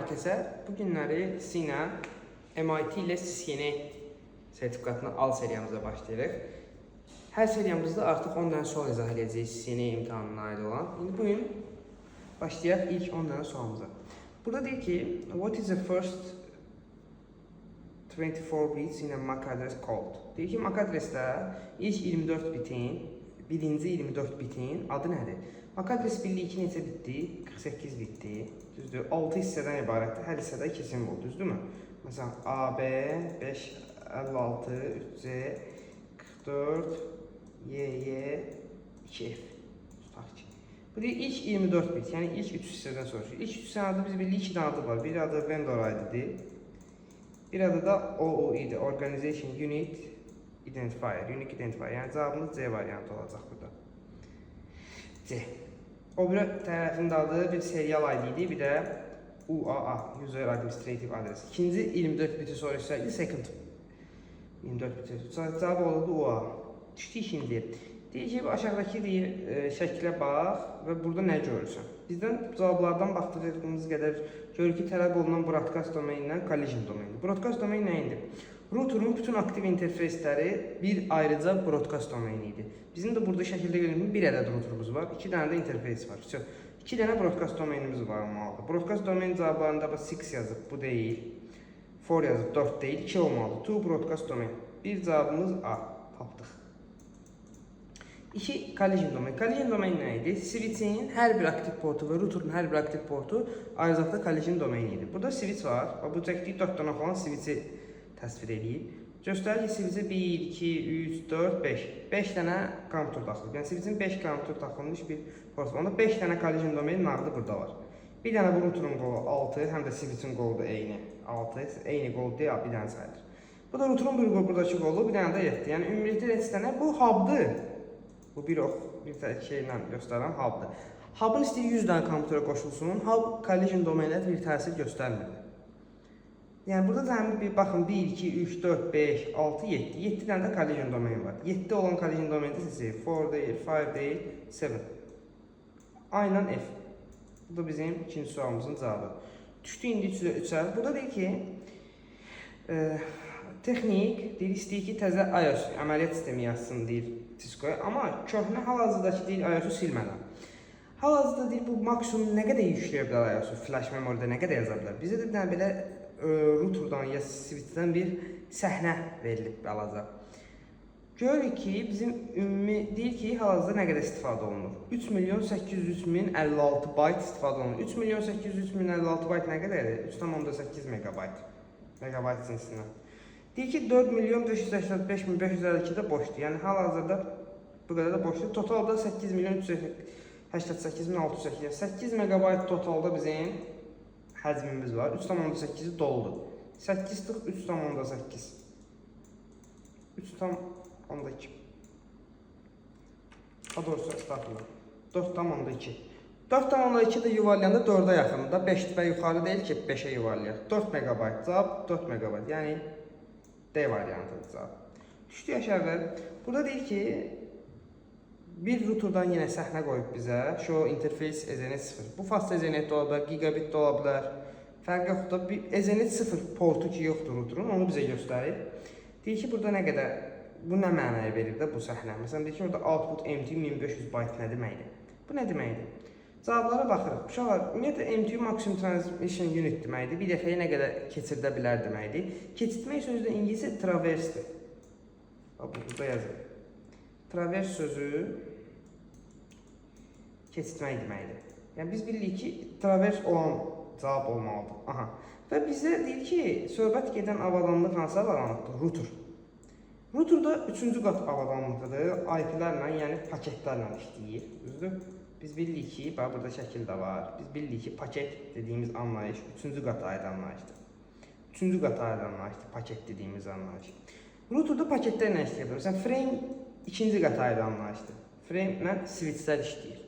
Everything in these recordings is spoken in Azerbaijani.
Kəsər. Bu günləri sizlə MIT ilə CCNA sertifikatını al seriyamıza başlayırıq. Hər seriyamızda artıq 10 dənə sual izah edəcəyik CCNA imtahanına aid olan. İndi bugün başlayaq ilk 10 dənə sualımıza. Burada deyir ki, what is the first 24 bits in a MAC address called? Deyir ki, MAC adresdə ilk 24 bitin, birinci 24 bitin adı nədir? MAC adres birliyi 2 neçə bitdir? 48 bitdir. Düzdür? 6 hissədən ibarətdir. Hər hissədə 2 simvol, düzdürmü? Məsələn, AB 556 3C 44 YY 2F. Tutaq ki. Bu deyir ilk 24 bit, yəni ilk 3 hissədən soruşur. İlk 3 hissənin adı biz birliyi 2 dənə adı var. Bir adı vendor ID-dir. Bir adı da OOI-dir. Organization Unit Identifier, Unique Identifier. Yəni cavabımız C variantı olacaq burada. C. O bir tərəfinin adı bir serial ID-dir, bir də UAA, User Administrative Address. İkinci 24 biti soruşsaydı, second 24 biti. Cavab olurdu UAA. Düşdü ikinciyə. Deyir ki, aşağıdakı şəklə bax və burada nə görürsən? Bizdən cavablardan baxdığımız qədər görür ki, tələb olunan broadcast domenindən collision domenidir. Broadcast domeni nə idi? Routerun bütün aktiv interfeysləri bir ayrıca broadcast domeni idi. Bizim də burada şəkildə gördüyümüz bir ədəd routerumuz var, 2 dənə də interfeys var. 2 dənə broadcast domenimiz var olmalıdır. Broadcast domeni cavablarında 6 yazıb, bu deyil. 4 yazıb, 4 deyil, 2 olmalıdır. 2 broadcast domain. Bir cavabımız A. Tapdıq. 2 collision domain. Collision domain nə idi? Switch'in hər bir aktiv portu və routerun hər bir aktiv portu ayrıca collision domain idi. Burada switch var. Bu çəkdiyi 4 dənə olan switch'i təsvir edeyim. Göstərir ki, switch'e 1, 2, 3, 4, 5. 5 dənə kontur taxılıb. Yəni switch'in 5 kontur taxılmış bir port var. Onda 5 dənə collision domain nağdı burada var. Bir dənə bu routerun qolu 6, həm də switch'in qolu da eyni. 6, eyni qol deyil, bir dənə sayılır. Bu da routerun bir qolu, buradakı qolu, bir dənə də 7. Yəni ümumilikdə 7 dənə bu hub'dır. Bu bir şeylə göstərən hub'dır. Hub'ın istəyir 100 dənə kompüterə qoşulsun, hub collision domainlə bir təsir göstərmir. Yəni burada cəmi bir baxın 1, 2, 3, 4, 5, 6, 7. 7 dənə də collision domain var. 7 olan collision domain isə 4 deyil, 5 deyil, 7. Aynen F. Bu da bizim ikinci sualımızın cavabı. Düşdü indi 3'ə. Burada deyir ki, texnik deyir istəyir ki, təzə iOS əməliyyat sistemi yazsın deyir Cisco'ya. Amma köhnə hal-hazırdakı deyir iOS-u silmədən. Hal-hazırda deyir bu maksimum nə qədər yükləyə bilər iOS-u, flash memoryada nə qədər yaza bilər. Bizə də belə routerdan ya switch'dən bir səhnə verilib balaca. Görürük ki, bizim ümumi deyir ki, hal-hazırda nə qədər istifadə olunur? 3.803.056 byte istifadə olunur. 3.803.056 byte nə qədərdir? 3.8 megabayt. Megabayt cinsindən. Deyir ki, 4.585.552 də boşdur. Yəni hal-hazırda bu qədər də boşdur. Totalda 8.388.608. Yəni 8 megabayt totalda bizim həcmimiz var. 3.8'i doldu. 8 tık 3.8. 3.2. Daha doğrusu estağfurullah. 4.2. 4.2 de yuvarlayanda 4'e yaxındır. 5 və yuxarı deyil ki 5'e yuvarlayaq. 4 megabayt cavab 4 megabayt. Yəni D variantıdır cavab. Düşdü aşağı. Burada deyir ki bir routerdan yine səhnə qoyub bizə. Show interface Ethernet 0. Bu fast Ethernet də ola bilər, gigabit də ola bilər. Fərq yoxdur. Bir Ethernet 0 portu ki yoxdur routerun, onu bizə göstərir. Deyir ki, burada nə qədər, bu nə mənaya verir də bu səhnə? Məsələn, deyir ki, orada output MTU 1500 byte nə deməkdir? Bu nə deməkdir? Cavablara baxırıq. Uşaqlar, ümumiyyətlə MTU Maximum Transmission Unit deməkdir. Bir dəfəyə nə qədər keçirdə bilər deməkdir. Keçirtmək sözü də İngilizcə traverse-dir. Burada yazır. Traverse sözü keçirtmək deməkdir. Yəni biz bilirik ki, traverse olan cavab olmalıdır. Aha. Və bizə deyir ki, söhbət gedən avadanlıq hansı avadanlıqdır? Router. Routerda 3-cü qat avadanlıqdır. IP-lərlə, yəni paketlərlə işləyir. Düzdür? Biz bilirik ki, bax burada şəkil də var. Biz bilirik ki, paket dediyimiz anlayış 3-cü qata aid anlayışdır. 3-cü qata aid anlayışdır, paket dediyimiz anlayış. Routerda paketlərlə işləyə bilər. Məsələn, frame 2-ci qata aid anlayışdır. Frame-lə switchlər işləyir.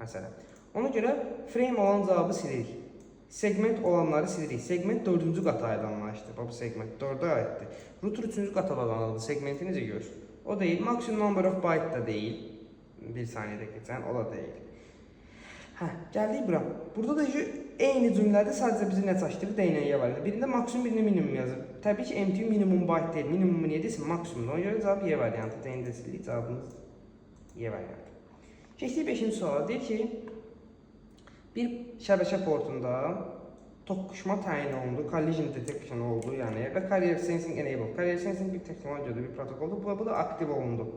Məsələn. Ona görə frame olan cavabı silirik. Segment olanları silirik. Segment 4-cü qata aid anlayışdır. Bu segment 4-ə aiddir. Router 3-cü qata bağlanılır. Segmenti necə görür? O deyil. Maximum number of byte da deyil. Bir saniyədə keçən, o da deyil. Hə, gəldik bura. Burada da eyni cümlədə sadəcə bizi nə çaşdırır? DNS-yə var. Birində maksimum, birində minimum yazır. Təbii ki, MTU minimum byte deyil. Minimumu niyə desin? Maksimumda. Ona görə cavab Y variantı. DNS-lik cavabımız Y variantı. Keçdik 5-ci suala. Deyir ki, bir şəbəkə portunda toqquşma təyin olundu, collision detection oldu, yəni və carrier sensing enable. Carrier sensing bir texnologiyadır, bir protokoldur. Bu da aktiv olundu.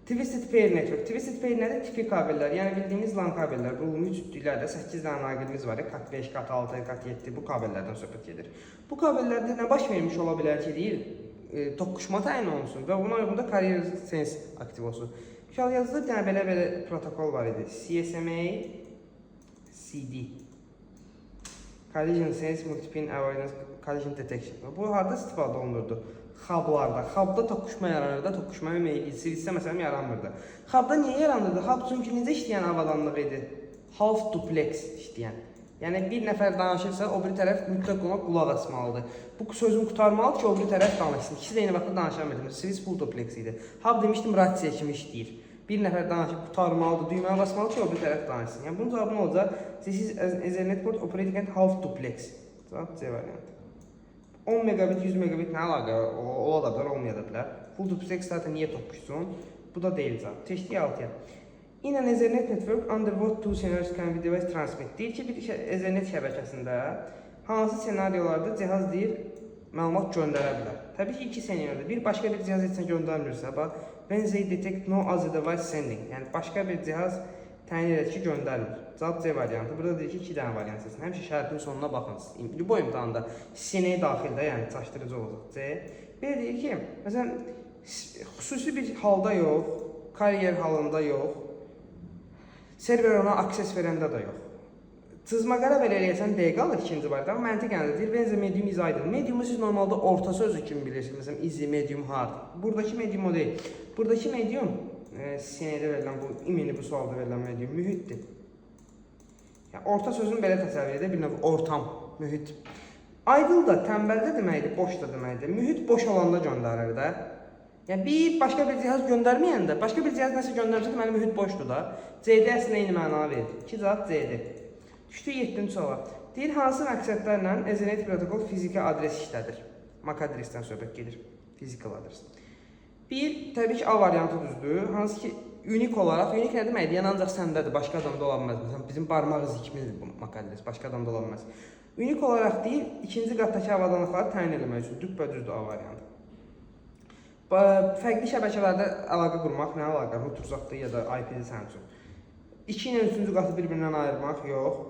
Twisted pair network. Twisted pair nədir? Tipik kabellər, yəni bildiyimiz LAN kabellər. Bu cütlüklərdə 8 dənə naqilimiz var. Kat 5, kat 6, kat 7 bu kabellərdən söhbət gedir. Bu kabellərdə nə baş vermiş ola bilər ki, deyir, toqquşma təyin olunsun və buna uyğun da carrier sense aktiv olsun. Şal yazılır, yəni belə protokol var idi. CSMA CD. Collision Sense Multipin Awareness Collision Detection. Bu harda istifadə olunurdu? Hublarda. Hubda toqquşma yaranırdı, toqquşmaya meyillisə məsələn yaranmırdı. Hubda niyə yaranırdı? Hub çünki necə işləyən avadanlıq idi? Half duplex işləyən. Yəni bir nəfər danışırsa, o biri tərəf mütləq ona qulaq asmalıdır. Bu sözün qurtarmalıdır ki, o biri tərəf danışsın. İkisi də eyni vaxtda danışamırdı. Switch full duplex idi. Hub demişdim, rasiya kimi işləyir. Bir nəfər danışıb qurtarmalıdır, düyməyə basmalıdır ki, o bir tərəf danışsın. Yəni bunun cavabı nə olacaq? This is Ethernet port operating at half duplex. Cavab C variantı. 10 megabit, 100 megabit nə əlaqə? Ola da bilər, olmaya da bilər. Full duplex zaten niyə toqquşsun? Bu da deyil cavab. Keçdik 6-ya. In an Ethernet network, under what two scenarios can be device transmit? Deyir ki, bir Ethernet şəbəkəsində hansı senaryolarda cihaz deyir, məlumat göndərə bilər. Təbii ki, iki senaryodur. Bir, başqa bir cihaz heç nə göndərmirsə, bax, when they detect no other device sending. Yəni, başqa bir cihaz təyin edir ki, göndərmir. Cavab C variantı. Burada deyir ki, 2 dənə variant seçin. Həmişə şərtin sonuna baxın. Bu imtahanda sinəyə daxildə, yəni çaşdırıcı olacaq. C. Belə deyir ki, məsələn, xüsusi bir halda yox, karyer halında yox, server ona akses verəndə də yox. Cızmaqara belə eləyəsən D qalır ikinci barədə, amma məntiqən də deyir, benzer medium is idle. Mediumu siz normalda orta sözü kimi bilirsiniz. Məsələn, easy, medium, hard. Buradakı medium o deyil. Buradakı medium, sinədə verilən bu, imini bu sualda verilən medium, mühitdir. Yəni, orta sözünü belə təsəvvür edə bir növ ortam, mühit. Idle da tənbəldə deməkdir, boş da deməkdir. Mühit boş olanda göndərir də. Yəni, bir başqa bir cihaz göndərməyəndə, başqa bir cihaz nəsə göndərmişsə, deməli mühit boşdur da. CD əslində eyni məna verir. 2 cavab C-dir. Düşdük 7-ci suala. Deyir, hansı məqsədlərlə Ethernet protokol fiziki adres işlədir? MAC adresdən söhbət gedir. Physical adres. Bir, təbii ki, A variantı düzdür. Hansı ki, unik olaraq, unik nə deməkdir? Yəni, ancaq səndədir, başqa adamda ola bilməz. Məsələn, bizim barmaq izi kimizdir bu MAC adres, başqa adamda ola bilməz. Unik olaraq deyil, ikinci qatdakı avadanlıqları təyin etmək üçün düppədüzdür A variantı. Fərqli şəbəkələrdə əlaqə qurmaq, nə əlaqə? Router uzaqdır ya da IP-dir sənin üçün. 2 ilə 3-cü qatı bir-birindən ayırmaq, yox.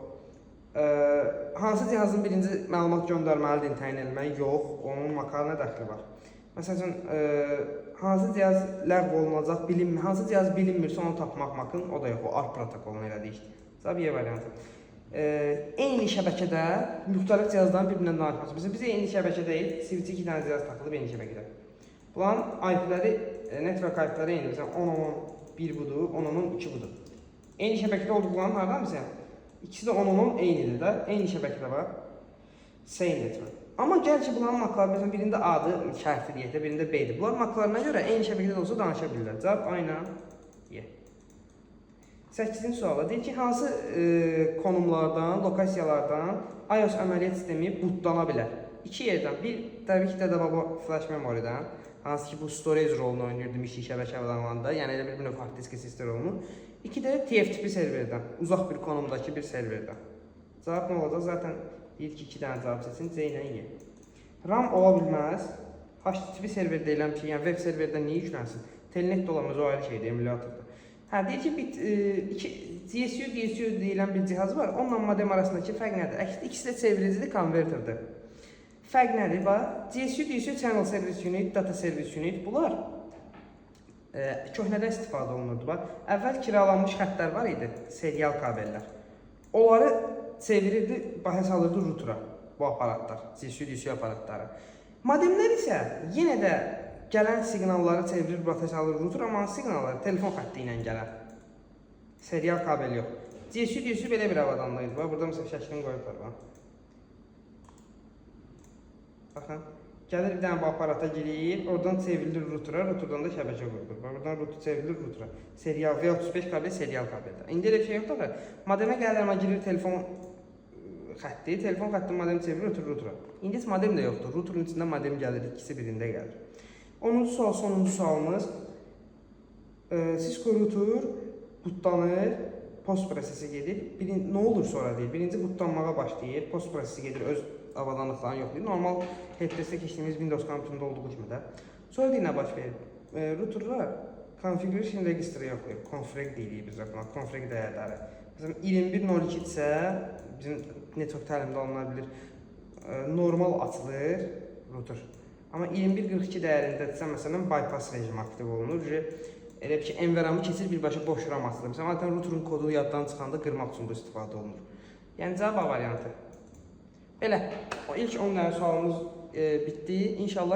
Hansı cihazın birinci məlumat göndərməlidir təyin etmək, yox. Onun MAC-a nə dəxli var? Məsələn, hansı cihaz ləğv olunacaq, bilinmir. Hansı cihaz bilinmirsə onu tapmaq MAC-ın, o da yox, o ARP protokolunu elədik. Cavab Y variantı. Eyni şəbəkədə müxtəlif cihazların bir-birindən danışması. Bizə eyni şəbəkə deyil, switch 2 dənə cihaz taxılıb eyni şəbəkədə. Bunların IP-ləri, network IP-ləri eyni. Məsələn, 10.1 budur, 10.2 budur. Eyni şəbəkədə olduqlarının hardan bizə? İkisi də 10.10 eynidir də, eyni şəbəkədə var. Same network. Amma gəl ki, bunların MAC-ları, məsələn, birində A-dır, şərti deyək də, birində B-dir. Bunlar MAC-larına görə eyni şəbəkədə olsa danışa bilirlər. Cavab ayna Y. 8-ci suala deyir ki, hansı konumlardan, lokasiyalardan iOS əməliyyat sistemi bootlana bilər? 2 yerdən. Bir, təbii ki, Dədəbaba flash memorydən, hansı ki, bu storage rolunu oynayırdı mişli şəbəkə avadanlarında, yəni elə bir növ hard disk SSD rolunu. 2 də TFTP serverdən, uzaq bir konumdakı bir serverdən. Cavab nə olacaq? Zaten deyir ki, 2 dənə cavab seçin, C ilə Y. RAM ola bilməz. HTTP server deyilən ki, yəni web serverdən niyə yüklənsin? Telnet də olamaz, o ayrı şeydir, emulatordur. Hə, deyir ki, DSU deyilən bir cihaz var, onunla modem arasındakı fərq nədir? İkisi də çeviricidir, konverterdir. Fərq nədir? DSU Channel Service Unit, Data Service Unit, bunlar köhnədən istifadə olunurdu. Əvvəl kiralanmış xəttlər var idi, serial kabellər. Onları çevirirdi, bahə salırdı router'a, bu aparatlar, DSU aparatları. Modemlər isə yenə də gələn siqnalları çevirir, bahə salır router'a, amma siqnalları telefon xətti ilə gələn. Serial kabel yox. DSU belə bir avadanlıq idi. Burada məsələn şəklini qoyublar. Baxın. Gəlir bir dənə bu aparata girir, oradan çevrilir router'a, router'dan da şəbəkə qoyulur. Buradan router çevrilir router'a. Serial V35 kabel serial kabeldir. İndi elə bir şey yoxdur da, modemə gəlir, amma girir telefon xətti, telefon xəttinin modemi çevirir, ötürür rutura. İndi heç modem də yoxdur. Ruturun içində modem gəlir, ikisi birində gəlir. 10-cu sual, sonuncu sualımız. Cisco router bootlanır, post prosesi gedir. Nə olur sonra deyir. Birinci bootlanmağa başlayır, post prosesi gedir, öz avadanlıqlarını yoxlayır. Normal helpdeskdə keçdiyimiz Windows kompüterində olduğu kimi də. Sonra deyir nə baş verir? Routerlar configuration register'ı yoxlayır. Config deyirik biz buna, config dəyərləri. Məsələn 21.02-dirsə, bizim network təlimdə alınır bilir, normal açılır router. Amma 21.42 dəyərindədirsə, məsələn bypass rejimi aktiv olunur. Elə bir ki, enveramı keçir, birbaşa boş RAM açılır. Məsələn, adətən routerun kodu yaddan çıxanda qırmaq üçün bu istifadə olunur. Yəni cavab A variantı. Belə, o ilk 10 dənə sualımız bitdi. İnşallah